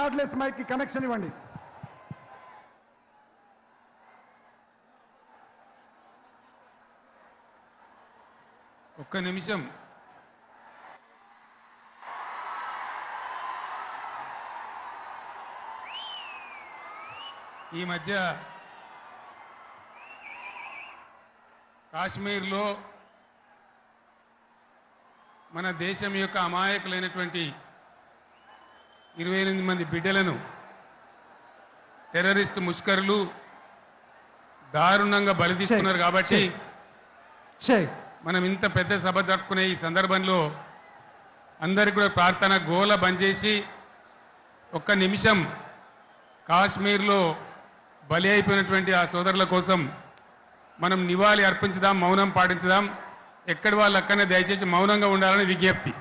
Cardless mic కి connection ఇవ్వండి. ఒక్క నిమిషం. ఈ మధ్య కాశ్మీర్లో మన దేశం యొక్క అమాయకులైనటువంటి 28 మంది బిడ్డలను టెర్రరిస్ట్ ముష్కరులు దారుణంగా బలి తీసుకున్నారు. కాబట్టి మనం ఇంత పెద్ద సభ జరుపుకునే ఈ సందర్భంలో అందరికీ కూడా ప్రార్థన గోల బంద్ చేసి ఒక్క నిమిషం కాశ్మీర్లో బలి అయిపోయినటువంటి ఆ సోదరుల కోసం మనం నివాళి అర్పించుదాం, మౌనం పాటించుదాం. ఎక్కడి వాళ్ళు అక్కడనే దయచేసి మౌనంగా ఉండాలని విజ్ఞప్తి.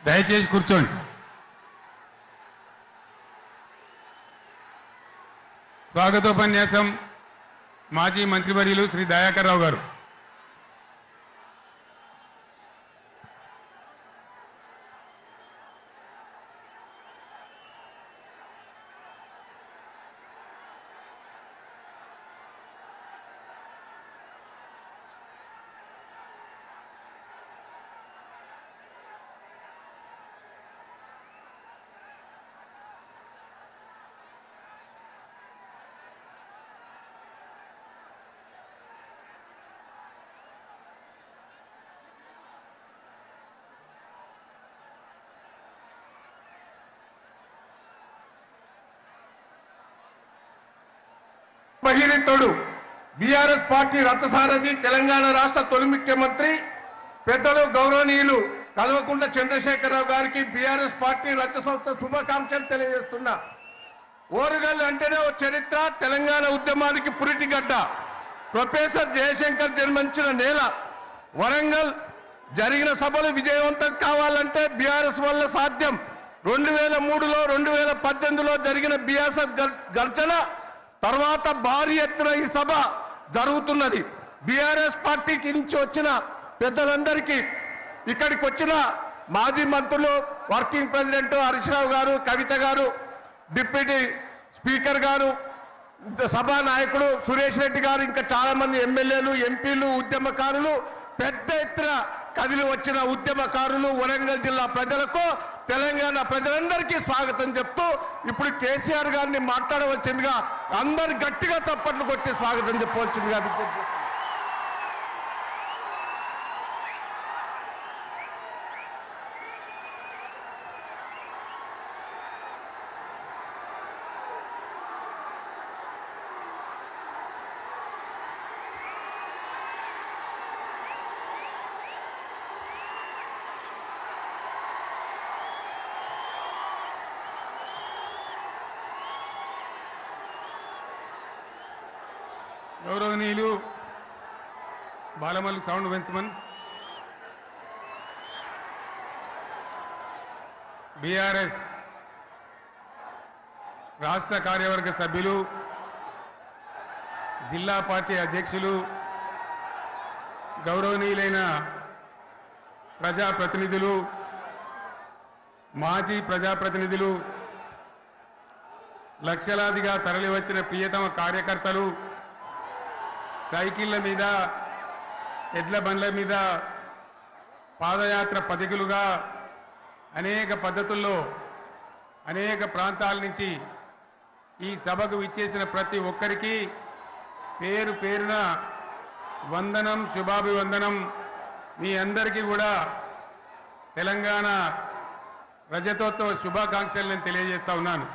దయచేసి కూర్చోండి. స్వాగతోపన్యాసం మాజీ మంత్రివర్యులు శ్రీ దయాకర్ రావు గారు. భగీరథుడు బీఆర్ఎస్ పార్టీ రథసారథి తెలంగాణ రాష్ట్ర తొలి ముఖ్యమంత్రి పెద్దలు గౌరవనీయులు కల్వకుంట్ల చంద్రశేఖరరావు గారికి బీఆర్ఎస్ పార్టీ రచన సంస్థ శుభాకాంక్షలు తెలియజేస్తున్నా. ఓరుగల్లు అంటేనే ఓ చరిత్ర, తెలంగాణ ఉద్యమానికి పురిటిగడ్డ. ప్రొఫెసర్ జయశంకర్ జన్మించిన నేల వరంగల్. జరిగిన సభలు విజయవంతం కావాలంటే బీఆర్ఎస్ వల్ల సాధ్యం. 2003లో 2018లో జరిగిన బీఆర్ఎస్ గర్జన తర్వాత భారీ ఎత్తున ఈ సభ జరుగుతున్నది. బీఆర్ఎస్ పార్టీకి నుంచి వచ్చిన పెద్దలందరికీ, ఇక్కడికి వచ్చిన మాజీ మంత్రులు, వర్కింగ్ ప్రెసిడెంట్ హరీష్ రావు గారు, కవిత గారు, డిప్యూటీ స్పీకర్ గారు, సభా నాయకుడు సురేష్ రెడ్డి గారు, ఇంకా చాలా మంది ఎమ్మెల్యేలు, ఎంపీలు, ఉద్యమకారులు, పెద్ద ఎత్తున కదిలి వచ్చిన ఉద్యమకారులు, వరంగల్ జిల్లా ప్రజలకు, తెలంగాణ ప్రజలందరికీ స్వాగతం చెప్తూ ఇప్పుడు కేసీఆర్ గారిని మాట్లాడవలసిందిగా అందరు గట్టిగా చప్పట్లు కొట్టి స్వాగతం చెప్పవలసిందిగా విజ్ఞప్తి. గౌరవనీయులు బాలమల్లి సౌండ్ పెంచమన్, బీఆర్ఎస్ రాష్ట్ర కార్యవర్గ సభ్యులు, జిల్లా పార్టీ అధ్యక్షులు, గౌరవనీయులైన ప్రజాప్రతినిధులు, మాజీ ప్రజాప్రతినిధులు, లక్షలాదిగా తరలివచ్చిన ప్రియతమ కార్యకర్తలు, సైకిళ్ల మీద, ఎడ్ల బండ్ల మీద, పాదయాత్ర పథికులుగా అనేక పద్ధతుల్లో అనేక ప్రాంతాల నుంచి ఈ సభకు విచ్చేసిన ప్రతి ఒక్కరికి పేరు పేరున వందనం, శుభాభివందనం. మీ అందరికీ కూడా తెలంగాణ రజతోత్సవ శుభాకాంక్షలు నేను తెలియజేస్తా ఉన్నాను.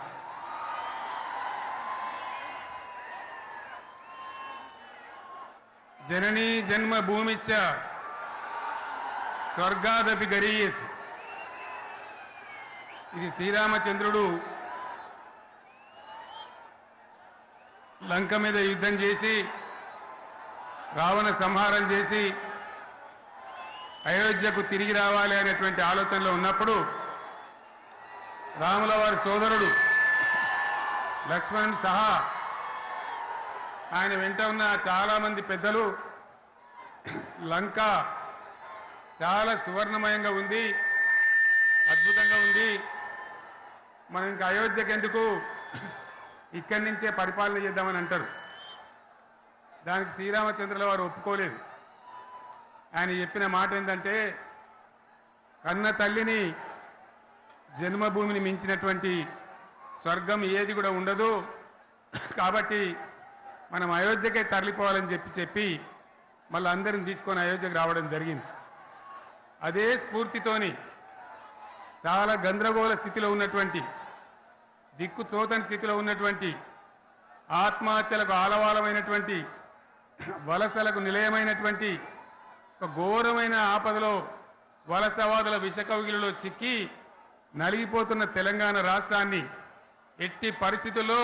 జననీ జన్మభూమిశ్చ స్వర్గాదపి గరీయసి. ఇది శ్రీరామచంద్రుడు లంక మీద యుద్ధం చేసి రావణ సంహారం చేసి అయోధ్యకు తిరిగి రావాలి అనేటువంటి ఆలోచనలో ఉన్నప్పుడు రాముల వారి సోదరుడు లక్ష్మణుని సహా ఆయన వెంట ఉన్న చాలామంది పెద్దలు లంక చాలా సువర్ణమయంగా ఉంది, అద్భుతంగా ఉంది, మనం ఇంకా అయోధ్యకు ఎందుకు, ఇక్కడి నుంచే పరిపాలన చేద్దామని అంటారు. దానికి శ్రీరామచంద్రుల వారు ఒప్పుకోలేదు. ఆయన చెప్పిన మాట ఏంటంటే, కన్న తల్లిని జన్మభూమిని మించినటువంటి స్వర్గం ఏది కూడా ఉండదు, కాబట్టి మనం అయోధ్యకే తరలిపోవాలని చెప్పి మళ్ళీ అందరిని తీసుకొని అయోధ్యకు రావడం జరిగింది. అదే స్ఫూర్తితోని చాలా గందరగోళ స్థితిలో ఉన్నటువంటి, దిక్కు తోతని స్థితిలో ఉన్నటువంటి, ఆత్మహత్యలకు ఆలవాలమైనటువంటి, వలసలకు నిలయమైనటువంటి ఒక ఘోరమైన ఆపదలో వలసవాదుల విషకౌగిలిలో చిక్కి నలిగిపోతున్న తెలంగాణ రాష్ట్రాన్ని ఎట్టి పరిస్థితుల్లో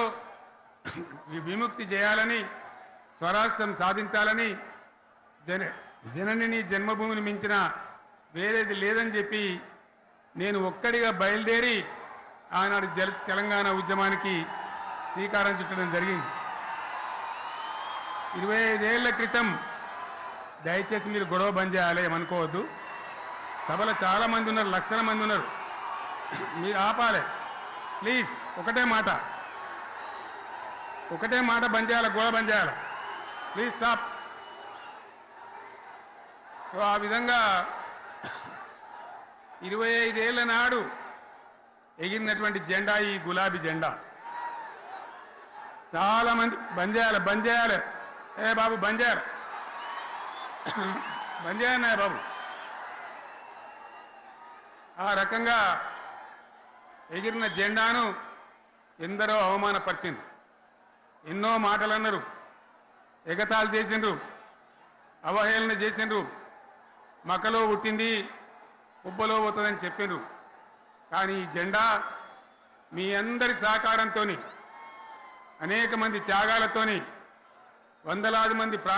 విముక్తి చేయాలని, స్వరాష్ట్రం సాధించాలని, జననిని జన్మభూమిని మించిన వేరేది లేదని చెప్పి నేను ఒక్కడిగా బయలుదేరి ఆనాడు తెలంగాణ ఉద్యమానికి శ్రీకారం చుట్టడం జరిగింది. 25 ఏళ్ల క్రితం, దయచేసి మీరు గొడవ బంద్ చేయాలి ఏమనుకోవద్దు, సభలో చాలామంది ఉన్నారు, లక్షల మంది ఉన్నారు, మీరు ఆపాలి ప్లీజ్. ఒకటే మాట బంద్ చేయాలి, గొడవ బంద్ చేయాలి, ప్లీజ్ స్టాప్. సో ఆ విధంగా 25 ఏళ్ల నాడు ఎగిరినటువంటి జెండా ఈ గులాబీ జెండా. చాలామంది బంద్ చేయాలి ఏ బాబు బంద్ చేయాలి బాబు. ఆ రకంగా ఎగిరిన జెండాను ఎందరో అవమానపరిచింది, ఎన్నో మాటలు అన్నారు, ఎగతాళి చేసిండ్రు, అవహేళన చేసిండ్రు, మకలో పుట్టింది ఉబ్బలో పోతుందని చెప్పిండ్రు. కానీ ఈ జెండా మీ అందరి సహకారంతో, అనేక మంది త్యాగాలతోని, వందలాది మంది ప్రాణ